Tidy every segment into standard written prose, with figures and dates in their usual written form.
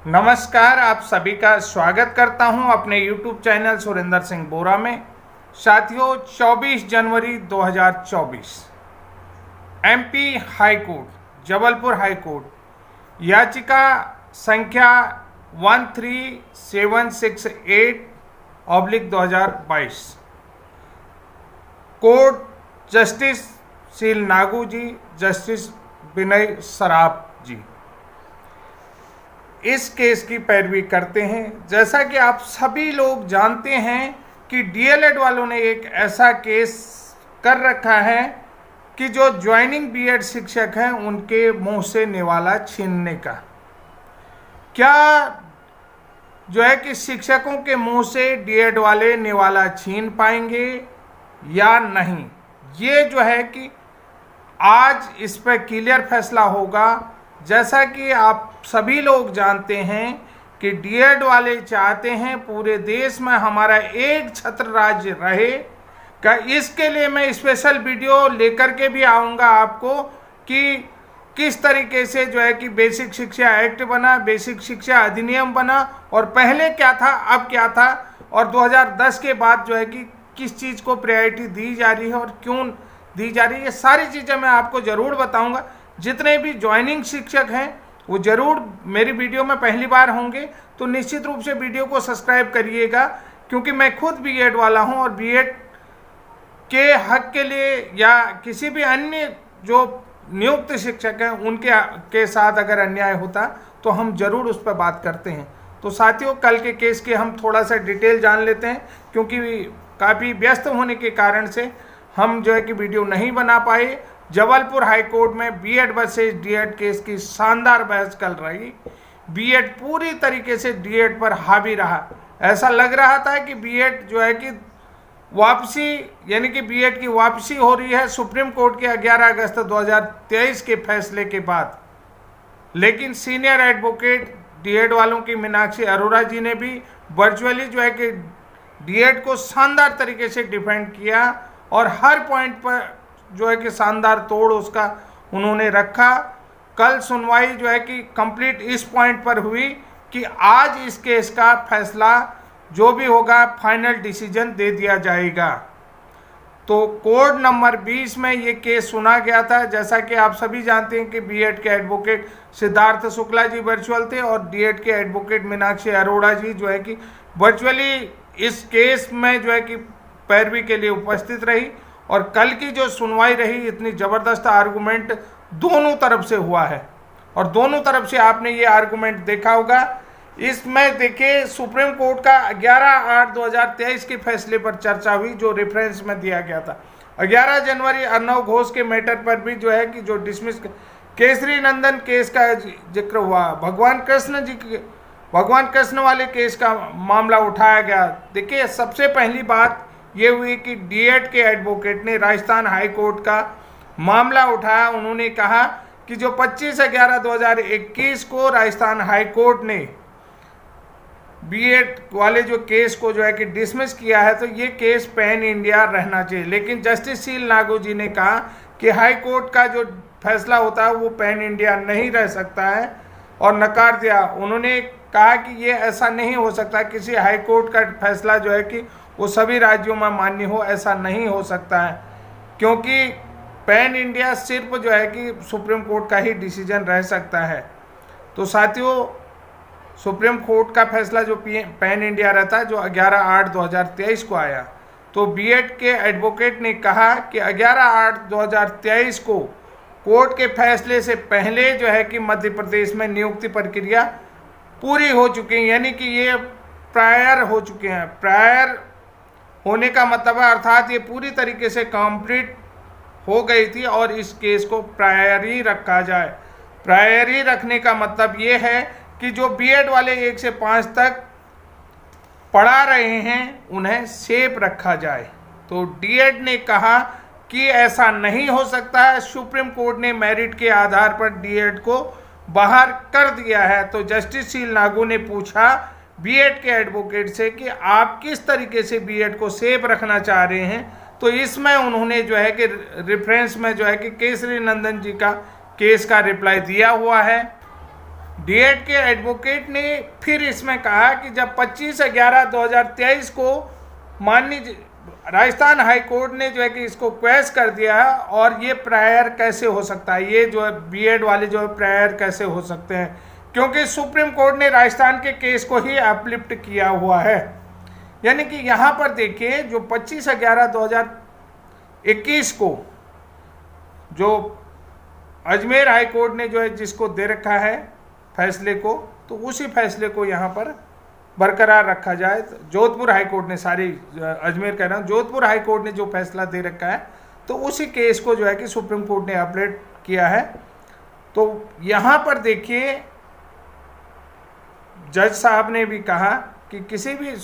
नमस्कार, आप सभी का स्वागत करता हूं अपने YouTube चैनल सुरेंद्र सिंह बोरा में। साथियों, 24 जनवरी 2024 MP high court, Jabalpur high court याचिका संख्या 13768/2022 कोर्ट जस्टिस शील नागू जी, जस्टिस विनय सराफ जी इस केस की पैरवी करते हैं। जैसा कि आप सभी लोग जानते हैं कि DLED वालों ने एक ऐसा केस कर रखा है कि जो ज्वाइनिंग BEd शिक्षक हैं उनके मुंह से निवाला छीनने का। क्या जो है कि शिक्षकों के मुंह से DED वाले निवाला छीन पाएंगे या नहीं, ये जो है कि आज इस पर क्लियर फैसला होगा। जैसा कि आप सभी लोग जानते हैं कि DED वाले चाहते हैं पूरे देश में हमारा एक छत्र राज्य रहे का। इसके लिए मैं स्पेशल वीडियो लेकर के भी आऊँगा आपको कि किस तरीके से जो है कि बेसिक शिक्षा एक्ट बना, बेसिक शिक्षा अधिनियम बना, और पहले क्या था अब क्या था, और 2010 के बाद जो है कि किस चीज़ को प्रायोरिटी दी जा रही है और क्यों दी जा रही है, ये सारी चीज़ें मैं आपको ज़रूर बताऊंगा। जितने भी ज्वाइनिंग शिक्षक हैं वो ज़रूर मेरी वीडियो में पहली बार होंगे तो निश्चित रूप से वीडियो को सब्सक्राइब करिएगा, क्योंकि मैं खुद BEd वाला हूं और BEd के हक के लिए या किसी भी अन्य जो नियुक्त शिक्षक हैं उनके साथ अगर अन्याय होता तो हम ज़रूर उस पर बात करते हैं। तो साथियों, कल के केस के हम थोड़ा सा डिटेल जान लेते हैं, क्योंकि काफ़ी व्यस्त होने के कारण से हम जो है कि वीडियो नहीं बना पाए। जबलपुर हाई कोर्ट में BEd वर्सेस DED केस की शानदार बहस चल रही। BEd पूरी तरीके से DED पर हावी रहा। ऐसा लग रहा था कि BEd जो है कि वापसी, यानी कि BEd की वापसी हो रही है सुप्रीम कोर्ट के 11 अगस्त 2023 के फैसले के बाद। लेकिन सीनियर एडवोकेट DED वालों की मीनाक्षी अरोड़ा जी ने भी वर्चुअली जो है कि DED को शानदार तरीके से डिफेंड किया और हर पॉइंट पर जो है कि शानदार तोड़ उसका उन्होंने रखा। कल सुनवाई जो है कि कंप्लीट इस पॉइंट पर हुई कि आज इस केस का फैसला जो भी होगा फाइनल डिसीजन दे दिया जाएगा। तो कोर्ट नंबर 20 में ये केस सुना गया था। जैसा कि आप सभी जानते हैं कि BEd के एडवोकेट सिद्धार्थ शुक्ला जी वर्चुअल थे और DED के एडवोकेट मीनाक्षी अरोड़ा जी जो है कि वर्चुअली इस केस में जो है कि पैरवी के लिए उपस्थित रही। और कल की जो सुनवाई रही, इतनी ज़बरदस्त आर्गूमेंट दोनों तरफ से हुआ है और दोनों तरफ से आपने ये आर्गूमेंट देखा होगा। इसमें देखिए, सुप्रीम कोर्ट का 11/8/2023 के फैसले पर चर्चा हुई जो रेफरेंस में दिया गया था। 11 जनवरी अर्नव घोष के मैटर पर भी जो है कि जो डिसमिस केसरी नंदन केस का जिक्र हुआ। भगवान कृष्ण वाले केस का मामला उठाया गया। देखिए, सबसे पहली बात ये हुई कि DED के एडवोकेट ने राजस्थान हाई कोर्ट का मामला उठाया। उन्होंने कहा कि जो 25/11/2021 को राजस्थान हाई कोर्ट ने BEd वाले जो केस को जो है कि डिसमिस किया है, तो ये केस पैन इंडिया रहना चाहिए। लेकिन जस्टिस शील नागू जी ने कहा कि हाई कोर्ट का जो फैसला होता है वो पैन इंडिया नहीं रह सकता है और नकार दिया। उन्होंने कहा कि ये ऐसा नहीं हो सकता, किसी हाई कोर्ट का फैसला जो है कि वो सभी राज्यों में मान्य हो, ऐसा नहीं हो सकता है, क्योंकि पैन इंडिया सिर्फ जो है कि सुप्रीम कोर्ट का ही डिसीजन रह सकता है। तो साथियों, सुप्रीम कोर्ट का फैसला जो पैन इंडिया रहता है, जो 11/8/2023 को आया, तो BEd के एडवोकेट ने कहा कि 11/8/2023 को कोर्ट के फैसले से पहले जो है कि मध्य प्रदेश में नियुक्ति प्रक्रिया पूरी हो चुकी है, यानी कि ये प्रायर हो चुके हैं। प्रायर होने का मतलब है, अर्थात ये पूरी तरीके से कंप्लीट हो गई थी और इस केस को प्रायरी रखा जाए। प्रायरी रखने का मतलब ये है कि जो BEd वाले 1 से 5 तक पढ़ा रहे हैं उन्हें सेफ रखा जाए। तो DED ने कहा कि ऐसा नहीं हो सकता है। सुप्रीम कोर्ट ने मेरिट के आधार पर DED को बाहर कर दिया है। तो जस्टिस शील नागू ने पूछा BEd के एडवोकेट से कि आप किस तरीके से BEd को सेफ रखना चाह रहे हैं। तो इसमें उन्होंने जो है कि रेफरेंस में जो है कि केसरी नंदन जी का केस का रिप्लाई दिया हुआ है। डीएड के एडवोकेट ने फिर इसमें कहा कि जब 25/11/2023 को माननीय राजस्थान हाई कोर्ट ने जो है कि इसको क्वेश कर दिया है, और ये प्रायर कैसे हो सकता है, ये जो है बीएड वाले जो है प्रायर कैसे हो सकते हैं, क्योंकि सुप्रीम कोर्ट ने राजस्थान के केस को ही अपलिफ्ट किया हुआ है। यानी कि यहाँ पर देखिए, जो 25/11/2021 को जो अजमेर हाई कोर्ट ने जो है जिसको दे रखा है फैसले को, तो उसी फैसले को यहाँ पर बरकरार रखा जाए। जोधपुर हाई कोर्ट ने, अजमेर कह रहा हूँ, जोधपुर हाई कोर्ट ने जो फैसला दे रखा है, तो उसी केस को जो है कि सुप्रीम कोर्ट ने अपडेट किया है। तो यहाँ पर देखिए, जज साहब ने भी कहा कि किसी भी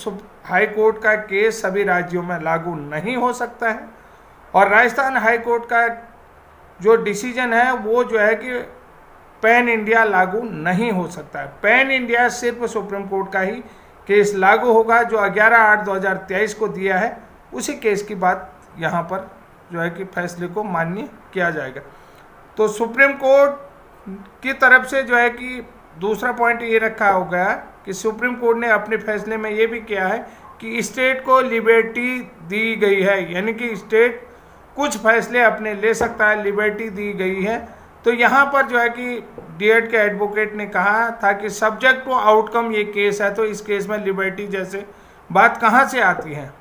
हाई कोर्ट का केस सभी राज्यों में लागू नहीं हो सकता है, और राजस्थान हाई कोर्ट का जो डिसीजन है वो जो है कि पैन इंडिया लागू नहीं हो सकता है। पैन इंडिया सिर्फ सुप्रीम कोर्ट का ही केस लागू होगा, जो 11/8/2023 को दिया है, उसी केस की बात यहाँ पर जो है कि फैसले को मान्य किया जाएगा। तो सुप्रीम कोर्ट की तरफ से जो है कि दूसरा पॉइंट ये रखा हो गया कि सुप्रीम कोर्ट ने अपने फैसले में ये भी किया है कि स्टेट को लिबर्टी दी गई है, यानी कि स्टेट कुछ फैसले अपने ले सकता है, लिबर्टी दी गई है। तो यहाँ पर जो है कि डीएड के एडवोकेट ने कहा था कि सब्जेक्ट टू आउटकम ये केस है, तो इस केस में लिबर्टी जैसे बात कहाँ से आती है।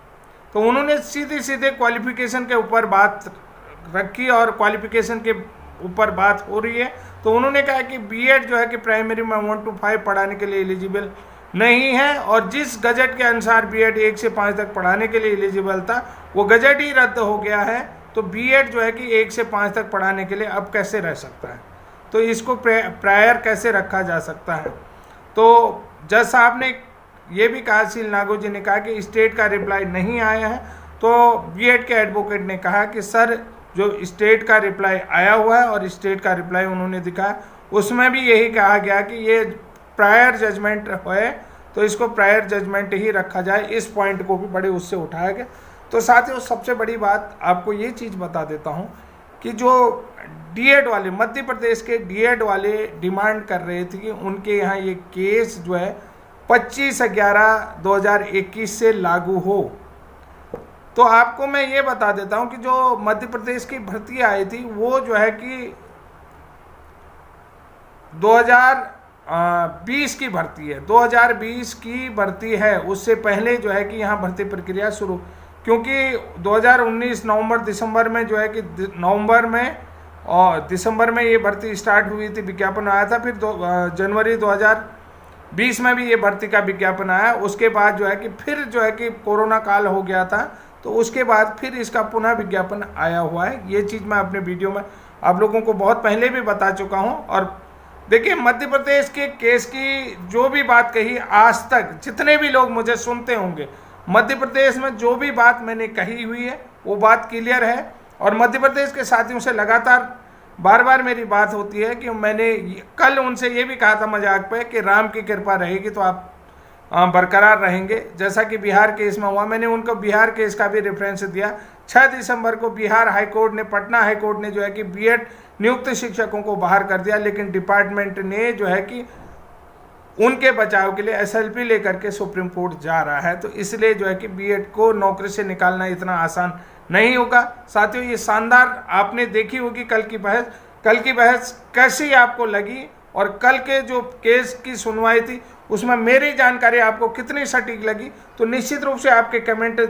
तो उन्होंने सीधे सीधे क्वालिफिकेशन के ऊपर बात रखी, और क्वालिफिकेशन के ऊपर बात हो रही है। तो उन्होंने कहा कि बीएड जो है कि प्राइमरी में 1 to 5 पढ़ाने के लिए एलिजिबल नहीं है, और जिस गजट के अनुसार बीएड 1 से 5 तक पढ़ाने के लिए एलिजिबल था, वो गजट ही रद्द हो गया है। तो बीएड जो है कि 1 से 5 तक पढ़ाने के लिए अब कैसे रह सकता है, तो इसको प्रायर कैसे रखा जा सकता है। तो जज साहब ने ये भी कहा, शील नागो जी ने कहा कि स्टेट का रिप्लाई नहीं आया है। तो बीएड के एडवोकेट ने कहा कि सर, जो स्टेट का रिप्लाई आया हुआ है और स्टेट का रिप्लाई उन्होंने दिखाया, उसमें भी यही कहा गया कि ये प्रायर जजमेंट है, तो इसको प्रायर जजमेंट ही रखा जाए। इस पॉइंट को भी बड़े उससे उठाया गया। तो साथियों, सबसे बड़ी बात आपको ये चीज़ बता देता हूँ कि जो डीएड वाले, मध्य प्रदेश के डीएड वाले डिमांड कर रहे थे कि उनके यहाँ ये केस जो है 25/11/2021 से लागू हो। तो आपको मैं ये बता देता हूँ कि जो मध्य प्रदेश की भर्ती आई थी, वो जो है कि 2020 की भर्ती है, 2020 की भर्ती है। उससे पहले जो है कि यहाँ भर्ती प्रक्रिया शुरू, क्योंकि 2019 नवंबर दिसंबर में जो है कि नवंबर में और दिसंबर में ये भर्ती स्टार्ट हुई थी, विज्ञापन आया था। फिर जनवरी 2020 में भी ये भर्ती का विज्ञापन आया। उसके बाद जो है कि फिर जो है कि कोरोना काल हो गया था, तो उसके बाद फिर इसका पुनः विज्ञापन आया हुआ है। ये चीज़ मैं अपने वीडियो में आप लोगों को बहुत पहले भी बता चुका हूँ। और देखिए, मध्य प्रदेश के केस की जो भी बात कही आज तक, जितने भी लोग मुझे सुनते होंगे, मध्य प्रदेश में जो भी बात मैंने कही हुई है वो बात क्लियर है। और मध्य प्रदेश के साथियों से लगातार बार बार मेरी बात होती है कि मैंने कल उनसे ये भी कहा था मजाक पे कि राम की कृपा रहेगी तो आप बरकरार रहेंगे, जैसा कि बिहार केस में हुआ। मैंने उनको बिहार केस का भी रेफरेंस दिया। 6 दिसंबर को बिहार हाई कोर्ट ने, पटना हाई कोर्ट ने जो है कि बीएड नियुक्त शिक्षकों को बाहर कर दिया, लेकिन डिपार्टमेंट ने जो है कि उनके बचाव के लिए एसएलपी लेकर के सुप्रीम कोर्ट जा रहा है। तो इसलिए जो है कि बीएड को नौकरी से निकालना इतना आसान नहीं होगा। साथियों, ये शानदार आपने देखी होगी कल की बहस। कल की बहस कैसी आपको लगी, और कल के जो केस की सुनवाई थी उसमें मेरी जानकारी आपको कितनी सटीक लगी, तो निश्चित रूप से आपके कमेंट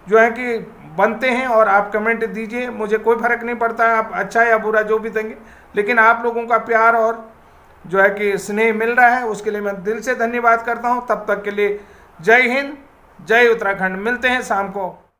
जो है कि बनते हैं, और आप कमेंट दीजिए। मुझे कोई फर्क नहीं पड़ता है, आप अच्छा या बुरा जो भी देंगे, लेकिन आप लोगों का प्यार और जो है कि स्नेह मिल रहा है, उसके लिए मैं दिल से धन्यवाद करता हूं। तब तक के लिए जय हिंद, जय उत्तराखंड। मिलते हैं शाम को।